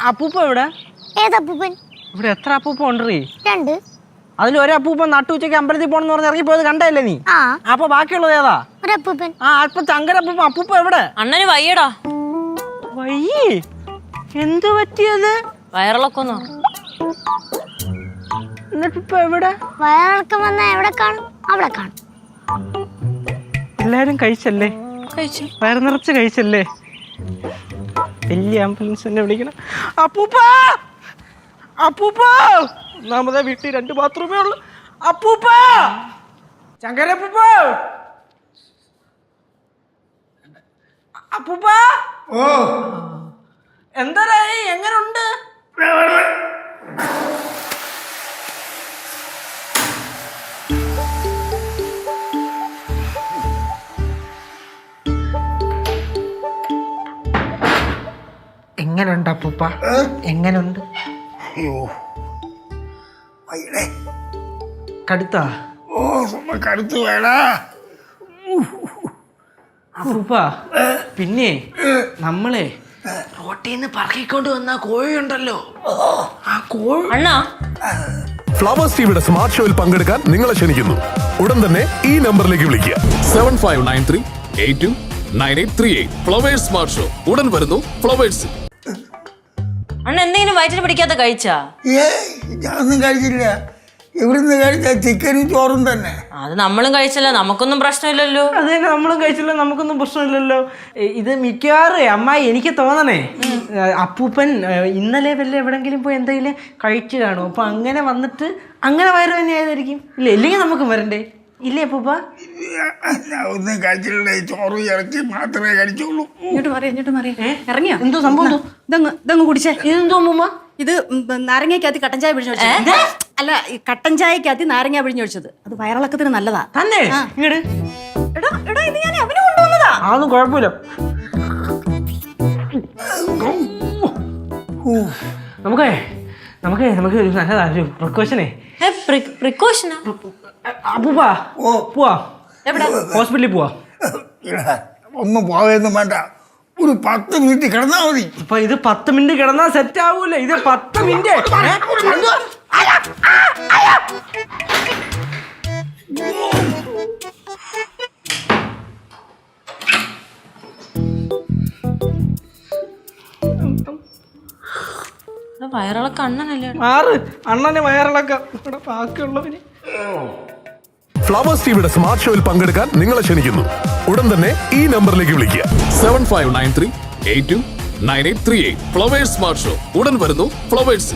അപ്പൂപ്പ എവിടെ? ഏതപ്പൂപ്പൻ? ഇവിടെ എത്ര അപ്പൂപ്പ ഉണ്ടീ? 2. അതിൽ ഒരപ്പൂപ്പൻ നട്ടുച്ചയ്ക്ക് അമ്പലത്തിൽ പോണെന്ന് പറഞ്ഞ് ഇറങ്ങിപ്പോയത് കണ്ടല്ലേ നീ? ആ. അപ്പൊ ബാക്കിയുള്ളത് ഏതാ? ഒരപ്പൂപ്പൻ. ആ അല്പം ചങ്കരപ്പൂപ്പ. അപ്പൂപ്പ എവിടെ? അണ്ണന് വയ്യടാ. വയ്യേ? എന്തു പറ്റിയത്? വയറിളക്കൊന്നോ? എന്നിട്ടിപ്പ എവിടെ? വയറിളക്കം വന്നാ എവിടെ കാണും? അവിടെ കാണും. എല്ലാരും കഴിച്ചല്ലേ? കഴിച്ചു. വയറ് നിറച്ച് കഴിച്ചല്ലേ? വലിയ ആംബുലൻസ് എന്നെ വിളിക്കണം. അപ്പൂപ്പ, അപ്പൂപ്പ, ഒന്നാമതേ വീട്ടിൽ 2 ബാത്റൂമേ ഉള്ളു. അപ്പൂപ്പ, ചങ്കരപ്പൂപ്പ, അപ്പൂപ്പ. ഓ എന്തരായി? എങ്ങനുണ്ട്? എങ്ങനുണ്ട് അപ്പൂപ്പ? എങ്ങനുണ്ട്? അയ്യോ വയ്യടേ. കടുത്താ? ഓ കടുത്ത് വേടാ. അപ്പൂപ്പ, പിന്നെ നമ്മളെ റോട്ടിൽ നിന്ന് പറക്കിക്കൊണ്ട് വന്ന കോഴിയുണ്ടല്ലോ, ആ കോഴി. അണ്ണാ, ഫ്ലവേഴ്സ് ടിവിയുടെ സ്മാർട്ട് ഷോയിൽ പങ്കെടുക്കാൻ നിങ്ങളെ ക്ഷണിക്കുന്നു. ഉടൻ തന്നെ ഈ നമ്പറിലേക്ക് വിളിക്കുക. 7593829838. ഫ്ലവേഴ്സ് സ്മാർട്ട് ഷോ ഉടൻ വരുന്നു ഫ്ലവേഴ്സ്. അണ്ണ എന്തെങ്കിലും വയറ്റിൽ പിടിക്കാത്ത കഴിച്ചാ? ഞാനൊന്നും കഴിച്ചില്ല. ഇവിടുന്ന് കഴിച്ച ചിക്കനും ചോറും തന്നെ. അത് നമ്മളും കഴിച്ചല്ലോ, നമുക്കൊന്നും പ്രശ്നമില്ലല്ലോ. അത് തന്നെ, നമ്മളും കഴിച്ചില്ല, നമുക്കൊന്നും പ്രശ്നമില്ലല്ലോ. ഇത് മിക്കവാറും അമ്മായി എനിക്ക് തോന്നണേ അപ്പൂപ്പൻ ഇന്നലെ വല്ല എവിടെങ്കിലും പോയി എന്തെങ്കിലും കഴിച്ചു കാണും. അപ്പൊ അങ്ങനെ വന്നിട്ട് അങ്ങനെ വയറ് തന്നെ ആയതായിരിക്കും. ഇല്ല, ഇല്ലെങ്കിൽ നമുക്ക് വരണ്ടേ? ഇല്ലേ അപ്പൂപ്പ? ഞാൻ ഒന്നും കഴിച്ചില്ല. ചോറും ഇറച്ചി മാത്രമേ കഴിച്ചുള്ളൂ. ഇങ്ങോട്ട് മാറി ഇറങ്ങിയോ? എന്തോ സംഭവം? ഇതങ്ങ് കുടിച്ചേ. ഇതെന്തോ അമ്മൂമ്മ? ഇത് നാരങ്ങയ്ക്കകത്ത് കട്ടൻ ചായ പിഴിഞ്ഞു ഒഴിച്ചത്. അല്ല, ഈ കട്ടൻ ചായക്കകത്ത് നാരങ്ങ പിഴിഞ്ഞു ഒഴിച്ചത്. അത് വയറിളക്കത്തിന് നല്ലതാ. തന്നെ? ഇങ്ങട് എടാ ഇത് ഞാൻ അവന് കൊണ്ടുവന്നതാ. അതൊന്നും കുഴപ്പമില്ല. നമുക്ക് ഒരു നല്ലതാ, ഒരു പ്രിക്കോഷനേ. പ്രിക്കോഷനാ? അപ്പൂപ്പ പോവാ. എവിടെ? ഹോസ്പിറ്റലിൽ പോവാ. ഒന്നും പോവേന്നും വേണ്ട. ഒരു 10 മിനിറ്റ് കിടന്നാ മതി. ഇപ്പൊ ഇത് 10 മിനിറ്റ് കിടന്നാ സെറ്റ് ആവൂല. ഇത് 10 മിനിറ്റ്. വയറിളക്കം അണ്ണനല്ലേ? മാറ്, അണ്ണന് വയറിളക്കം. ഇവിടെ ബാക്കിയുള്ളവന്. ഫ്ലവേഴ്സ് ടിവിയുടെ സ്മാർട്ട് ഷോയിൽ പങ്കെടുക്കാൻ നിങ്ങളെ ക്ഷണിക്കുന്നു. ഉടൻ തന്നെ ഈ നമ്പറിലേക്ക് വിളിക്കുക. 7593829838. ഫ്ലവേഴ്സ് സ്മാർട്ട് ഷോ ഉടൻ വരുന്നു ഫ്ലവേഴ്സ്.